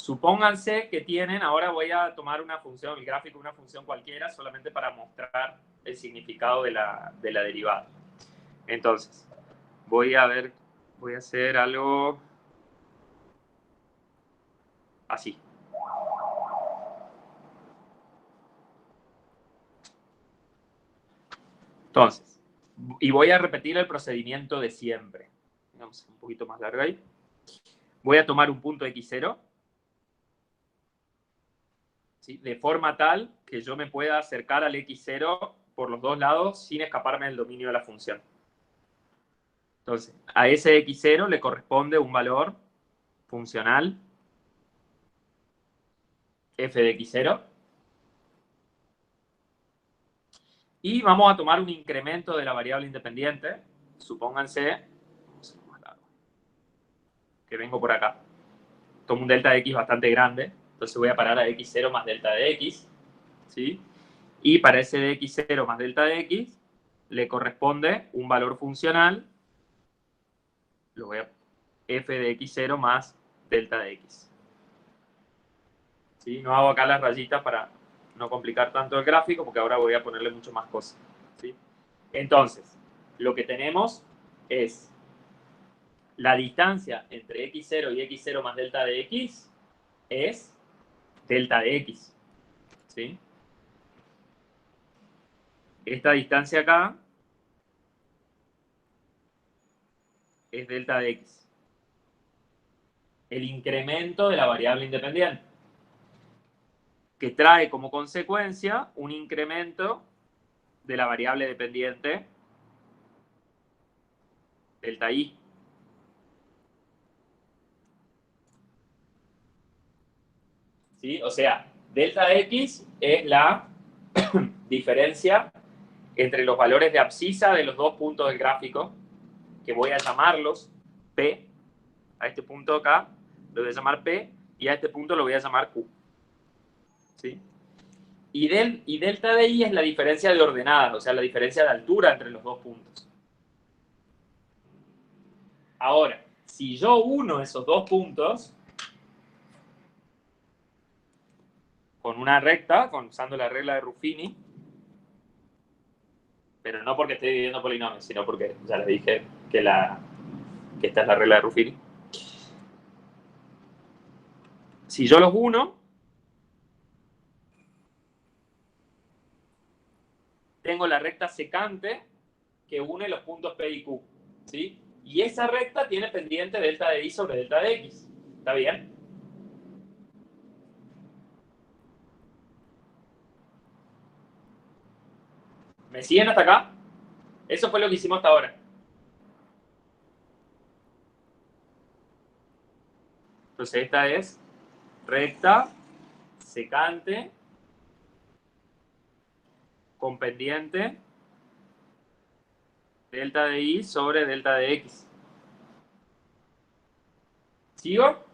supónganse que tienen, ahora voy a tomar una función, el gráfico, una función cualquiera, solamente para mostrar el significado de la derivada. Entonces, voy a hacer algo así. Entonces, y voy a repetir el procedimiento de siempre. Vamos un poquito más largo ahí. Voy a tomar un punto x0, ¿sí? De forma tal que yo me pueda acercar al x0 por los dos lados sin escaparme del dominio de la función. Entonces, a ese x0 le corresponde un valor funcional f de x0. Y vamos a tomar un incremento de la variable independiente. Supónganse que vengo por acá. Tomo un delta de x bastante grande. Entonces voy a parar a x0 más delta de x. ¿Sí? Y para ese de x0 más delta de x le corresponde un valor funcional. Lo voy a f de x0 más delta de x. ¿Sí? No hago acá las rayitas para no complicar tanto el gráfico, porque ahora voy a ponerle mucho más cosas. ¿Sí? Entonces, lo que tenemos es la distancia entre x0 y x0 más delta de x es delta de x. ¿Sí? Esta distancia acá es delta de x. El incremento de la variable independiente, que trae como consecuencia un incremento de la variable dependiente delta y. ¿Sí? O sea, delta de x es la diferencia entre los valores de abscisa de los dos puntos del gráfico, que voy a llamarlos P. A este punto acá lo voy a llamar P y a este punto lo voy a llamar Q. ¿Sí? Y delta de I es la diferencia de ordenadas, o sea, la diferencia de altura entre los dos puntos. Ahora, si yo uno esos dos puntos con una recta, usando la regla de Ruffini, pero no porque esté dividiendo polinomios, sino porque ya les dije que esta es la regla de Ruffini. Si yo los uno, tengo la recta secante que une los puntos P y Q. ¿Sí? Y esa recta tiene pendiente delta de I sobre delta de X. ¿Está bien? ¿Me siguen hasta acá? Eso fue lo que hicimos hasta ahora. Entonces esta es recta secante con pendiente delta de I sobre delta de X. ¿Sigo?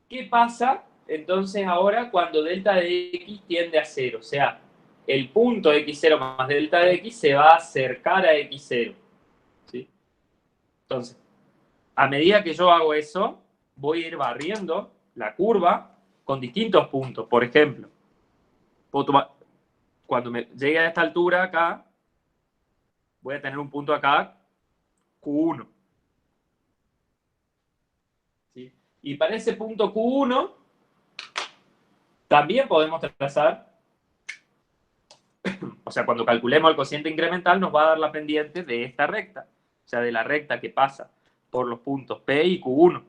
¿Qué pasa entonces ahora cuando delta de X tiende a 0? O sea, el punto x0 más delta de X se va a acercar a x0. ¿Sí? Entonces, a medida que yo hago eso, voy a ir barriendo la curva con distintos puntos. Por ejemplo, cuando me llegue a esta altura acá, voy a tener un punto acá, Q1. ¿Sí? Y para ese punto Q1, también podemos trazar, o sea, cuando calculemos el cociente incremental, nos va a dar la pendiente de esta recta, o sea, de la recta que pasa por los puntos P y Q1.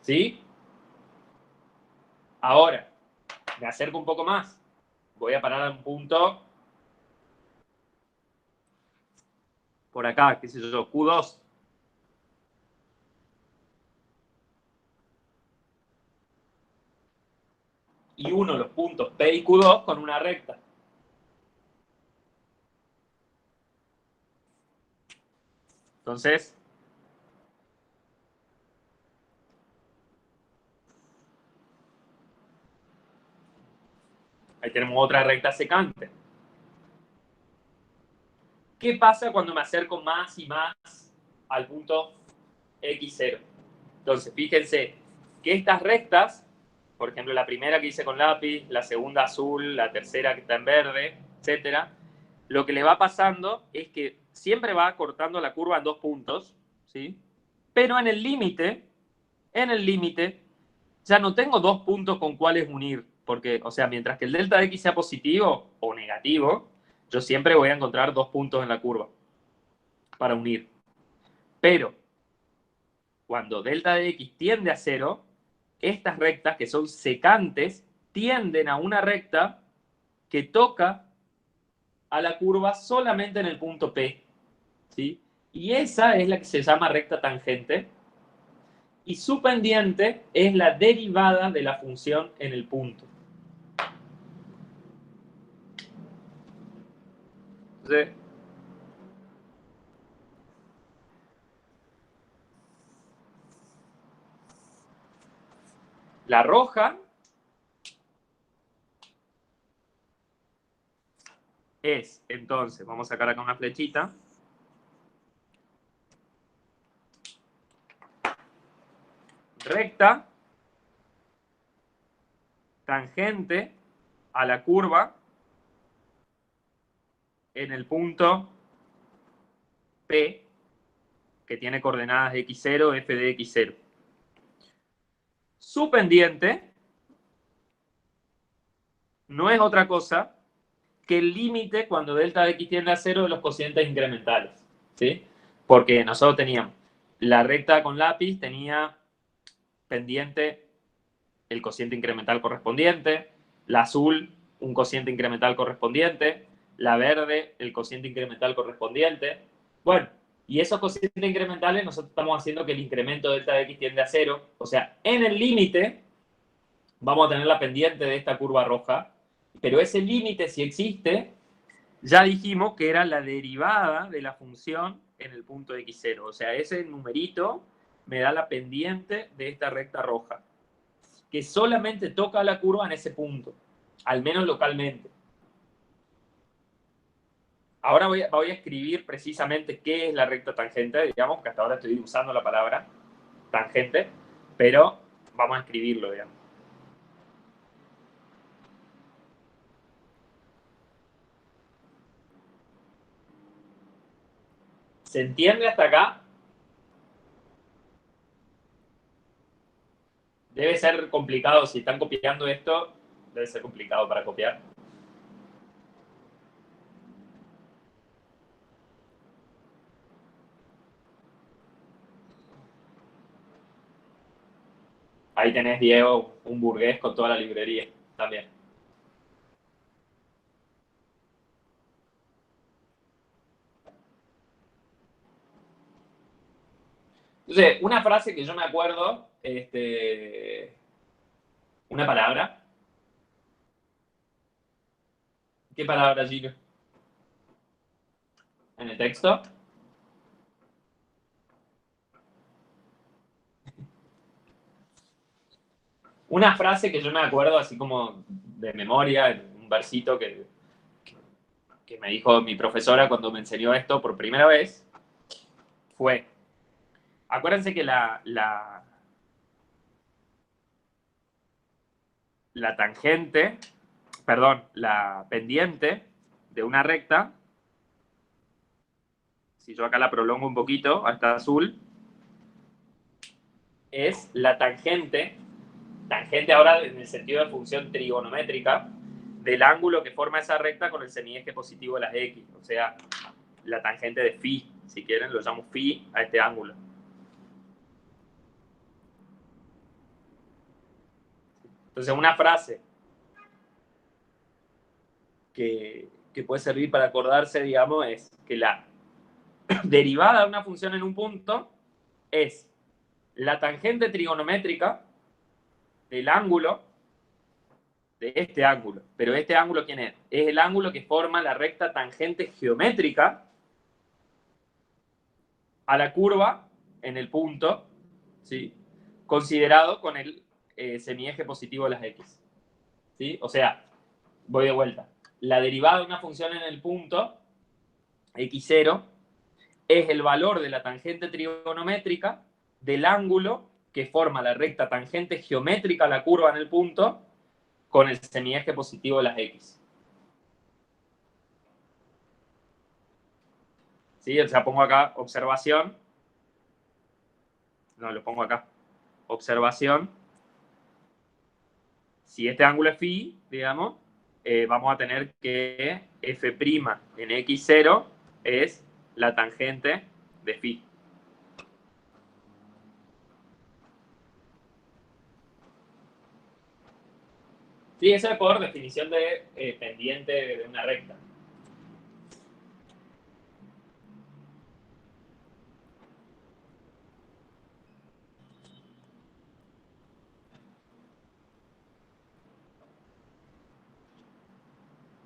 ¿Sí? Ahora, me acerco un poco más. Voy a parar a un punto por acá, qué sé yo, Q2. Y uno los puntos P y Q2 con una recta. Entonces, Ahí tenemos otra recta secante. ¿Qué pasa cuando me acerco más y más al punto X0? Entonces, fíjense que estas rectas, por ejemplo, la primera que hice con lápiz, la segunda azul, la tercera que está en verde, etcétera, lo que le va pasando es que siempre va cortando la curva en 2 puntos, ¿sí? Pero en el límite, ya no tengo 2 puntos con cuáles unir, porque, o sea, mientras que el delta de X sea positivo o negativo, yo siempre voy a encontrar 2 puntos en la curva para unir. Pero cuando delta de X tiende a 0, estas rectas que son secantes tienden a una recta que toca a la curva solamente en el punto P, ¿sí? Y esa es la que se llama recta tangente, y su pendiente es la derivada de la función en el punto. Entonces, la roja es, entonces, vamos a sacar acá una flechita. Recta tangente a la curva en el punto P, que tiene coordenadas x0, f de x0. Su pendiente no es otra cosa que el límite cuando delta de x tiende a 0 de los cocientes incrementales, ¿sí? Porque nosotros teníamos la recta con lápiz, tenía pendiente el cociente incremental correspondiente, la azul un cociente incremental correspondiente, la verde el cociente incremental correspondiente. Bueno, y esos cocientes incrementales nosotros estamos haciendo que el incremento delta de x tiende a 0, o sea, en el límite vamos a tener la pendiente de esta curva roja, pero ese límite, si existe, ya dijimos que era la derivada de la función en el punto x0. O sea, ese numerito me da la pendiente de esta recta roja, que solamente toca la curva en ese punto, al menos localmente. Ahora voy a escribir precisamente qué es la recta tangente, digamos, que hasta ahora estoy usando la palabra tangente, pero vamos a escribirlo, digamos. ¿Se entiende hasta acá? Debe ser complicado, si están copiando esto, debe ser complicado para copiar. Ahí tenés, Diego, un burgués con toda la librería también. Entonces, una frase que yo me acuerdo, una palabra. ¿Qué palabra, Gino? En el texto. Una frase que yo me acuerdo así como de memoria, un versito que me dijo mi profesora cuando me enseñó esto por primera vez, fue, acuérdense que la tangente, perdón, la pendiente de una recta, si yo acá la prolongo un poquito hasta azul, es la tangente ahora en el sentido de función trigonométrica, del ángulo que forma esa recta con el semieje positivo de las x, o sea, la tangente de phi, si quieren, lo llamo phi a este ángulo. Entonces, una frase que puede servir para acordarse, digamos, es que la derivada de una función en un punto es la tangente trigonométrica del ángulo de este ángulo. Pero este ángulo, ¿quién es? Es el ángulo que forma la recta tangente geométrica a la curva en el punto, ¿sí? Considerado con el semieje positivo de las x. ¿Sí? O sea, voy de vuelta. La derivada de una función en el punto, x0, es el valor de la tangente trigonométrica del ángulo que forma la recta tangente geométrica a la curva en el punto con el semieje positivo de las x. ¿Sí? O sea, pongo acá observación. No, lo pongo acá. Observación. Si este ángulo es phi, digamos, vamos a tener que f' en x0 es la tangente de phi. Sí, eso es por definición de pendiente de una recta.